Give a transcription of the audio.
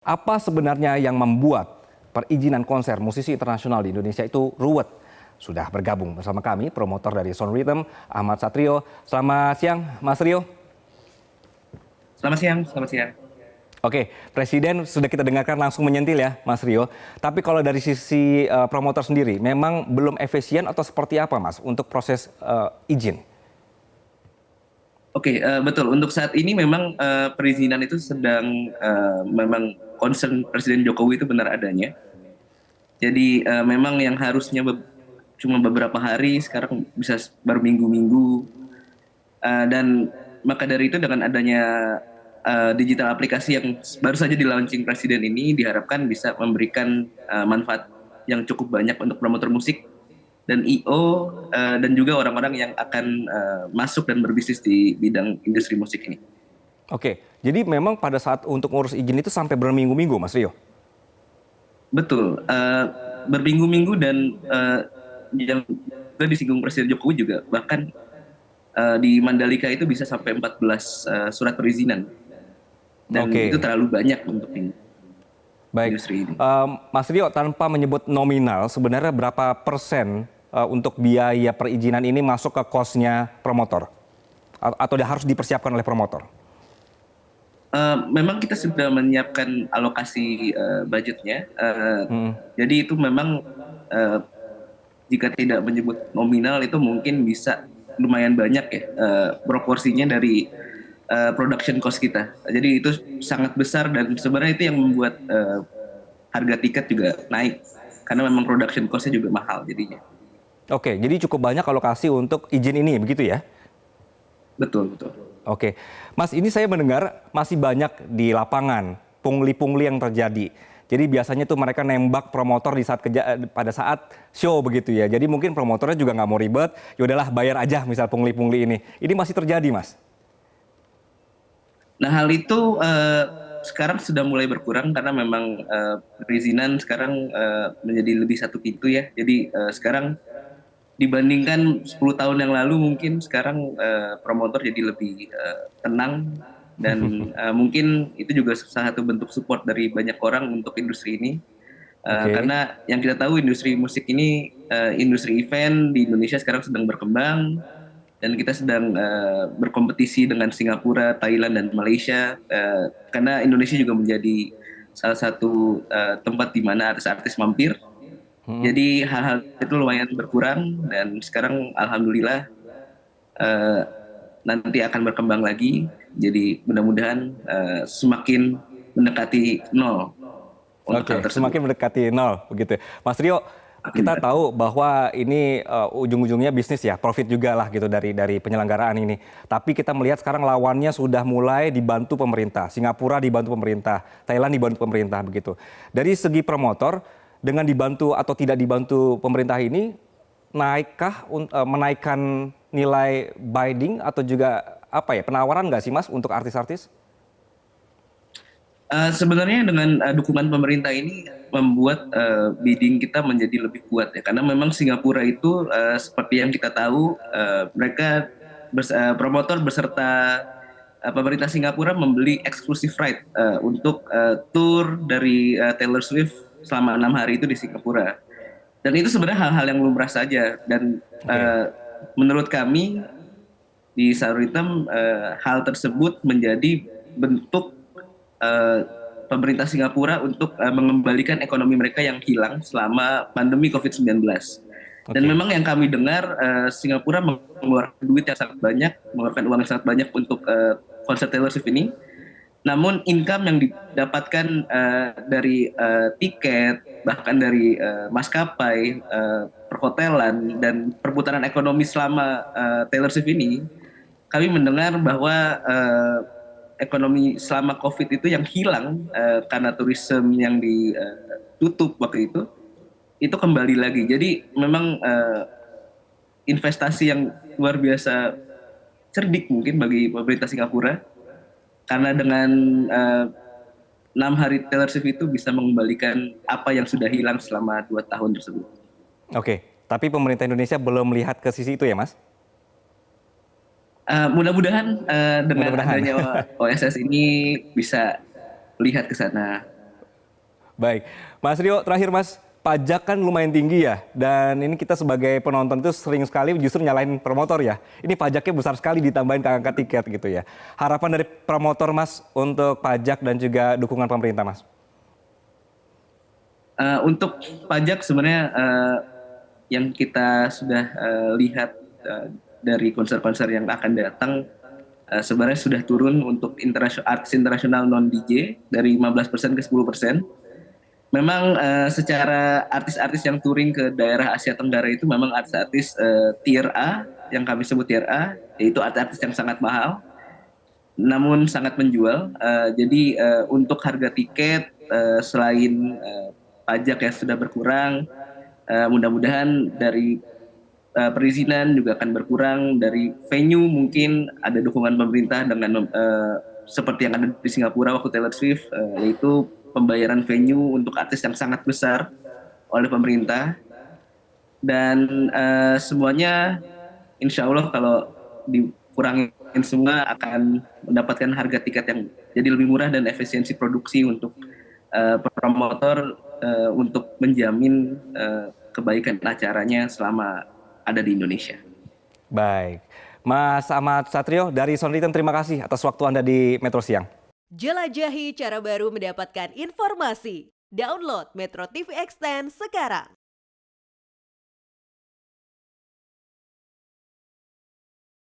Apa sebenarnya yang membuat perizinan konser musisi internasional di Indonesia itu ruwet? Sudah bergabung bersama kami promotor dari Sound Rhythm, Ahmad Satrio. Selamat siang, Mas Rio. Selamat siang, selamat siang. Oke, Presiden sudah kita dengarkan langsung menyentil ya, Mas Rio. Tapi kalau dari sisi promotor sendiri, memang belum efisien atau seperti apa, Mas, untuk proses izin? Oke, betul. Untuk saat ini memang perizinan itu sedang memang concern Presiden Jokowi itu benar adanya. Jadi memang yang harusnya cuma beberapa hari sekarang bisa baru minggu-minggu. Dan maka dari itu dengan adanya digital aplikasi yang baru saja di launching Presiden ini diharapkan bisa memberikan manfaat yang cukup banyak untuk promotor musik dan I.O. Dan juga orang-orang yang akan masuk dan berbisnis di bidang industri musik ini. Oke, jadi memang pada saat untuk ngurus izin itu sampai berminggu-minggu, Mas Rio? Betul, berminggu-minggu dan yang disinggung Presiden Jokowi juga bahkan di Mandalika itu bisa sampai 14 surat perizinan dan itu Oke, terlalu banyak untuk baik. industri ini. Mas Rio, tanpa menyebut nominal, sebenarnya berapa persen untuk biaya perizinan ini masuk ke kosnya promotor? Atau harus dipersiapkan oleh promotor? Memang kita sudah menyiapkan alokasi budgetnya, Hmm. jadi itu memang jika tidak menyebut nominal itu mungkin bisa lumayan banyak ya proporsinya dari production cost kita. Jadi itu sangat besar dan sebenarnya itu yang membuat harga tiket juga naik karena memang production cost-nya juga mahal jadinya. Oke, jadi cukup banyak alokasi untuk izin ini, begitu ya? Betul, betul. Oke, Mas, ini saya mendengar masih banyak di lapangan pungli-pungli yang terjadi. Jadi biasanya tuh mereka nembak promotor di saat pada saat show begitu ya. Jadi mungkin promotornya juga nggak mau ribet, ya udahlah bayar aja misal pungli-pungli ini. Ini masih terjadi, Mas? Nah, hal itu sekarang sudah mulai berkurang karena memang perizinan sekarang menjadi lebih satu pintu ya. Jadi sekarang dibandingkan 10 tahun yang lalu mungkin sekarang promotor jadi lebih tenang dan mungkin itu juga salah satu bentuk support dari banyak orang untuk industri ini. Oke. Karena yang kita tahu industri musik ini, industri event di Indonesia sekarang sedang berkembang dan kita sedang berkompetisi dengan Singapura, Thailand, dan Malaysia karena Indonesia juga menjadi salah satu tempat di mana artis-artis mampir. Hmm. Jadi hal-hal itu lumayan berkurang dan sekarang alhamdulillah eh, nanti akan berkembang lagi. Jadi mudah-mudahan semakin mendekati nol untuk hal Oke, tersebut. semakin mendekati nol begitu. Mas Rio, kita Amin. tahu bahwa ini ujung-ujungnya bisnis ya, profit juga lah gitu dari penyelenggaraan ini. Tapi kita melihat sekarang lawannya sudah mulai dibantu pemerintah. Singapura dibantu pemerintah, Thailand dibantu pemerintah begitu. Dari segi promotor, dengan dibantu atau tidak dibantu pemerintah ini, menaikkan nilai bidding atau juga apa ya, penawaran nggak sih, Mas, untuk artis-artis? Sebenarnya dengan dukungan pemerintah ini membuat bidding kita menjadi lebih kuat ya karena memang Singapura itu seperti yang kita tahu mereka promotor beserta pemerintah Singapura membeli exclusive right untuk tour dari Taylor Swift selama 6 hari itu di Singapura dan itu sebenarnya hal-hal yang lumrah saja dan Oke. menurut kami di Sauritem hal tersebut menjadi bentuk eh, pemerintah Singapura untuk mengembalikan ekonomi mereka yang hilang selama pandemi COVID-19. Dan Oke. memang yang kami dengar Singapura mengeluarkan duit yang sangat banyak, mengeluarkan uang yang sangat banyak untuk konser Taylor Swift ini. Namun income yang didapatkan dari tiket, bahkan dari maskapai, perhotelan, dan perputaran ekonomi selama Taylor Swift ini, kami mendengar bahwa ekonomi selama COVID itu yang hilang karena turisme yang ditutup waktu itu kembali lagi. Jadi memang investasi yang luar biasa cerdik mungkin bagi pemerintah Singapura karena dengan 6 hari Taylor Swift itu bisa mengembalikan apa yang sudah hilang selama 2 tahun tersebut. Oke, tapi pemerintah Indonesia belum melihat ke sisi itu ya, Mas? Mudah-mudahan dengan Mudah-mudahan. adanya OSS ini bisa lihat ke sana. Baik, Mas Rio, terakhir Mas, pajak kan lumayan tinggi ya, dan ini kita sebagai penonton itu sering sekali justru nyalain promotor ya. Ini pajaknya besar sekali ditambahin ke angka tiket gitu ya. Harapan dari promotor Mas untuk pajak dan juga dukungan pemerintah Mas? Untuk pajak sebenarnya yang kita sudah lihat dari konser-konser yang akan datang sebenarnya sudah turun untuk artis internasional non DJ dari 15% ke 10%. Memang secara artis-artis yang touring ke daerah Asia Tenggara itu memang artis-artis tier A, yang kami sebut tier A, yaitu artis-artis yang sangat mahal namun sangat menjual. Jadi untuk harga tiket selain pajak yang sudah berkurang, mudah-mudahan dari perizinan juga akan berkurang, dari venue mungkin ada dukungan pemerintah dengan seperti yang ada di Singapura waktu Taylor Swift, yaitu pembayaran venue untuk artis yang sangat besar oleh pemerintah. Dan semuanya insya Allah kalau dikurangin semua akan mendapatkan harga tiket yang jadi lebih murah dan efisiensi produksi untuk promotor untuk menjamin kebaikan acaranya selama ada di Indonesia. Baik, Mas Ahmad Satrio dari Sonritem, terima kasih atas waktu Anda di Metro Siang. Jelajahi cara baru mendapatkan informasi. Download Metro TV Extend sekarang.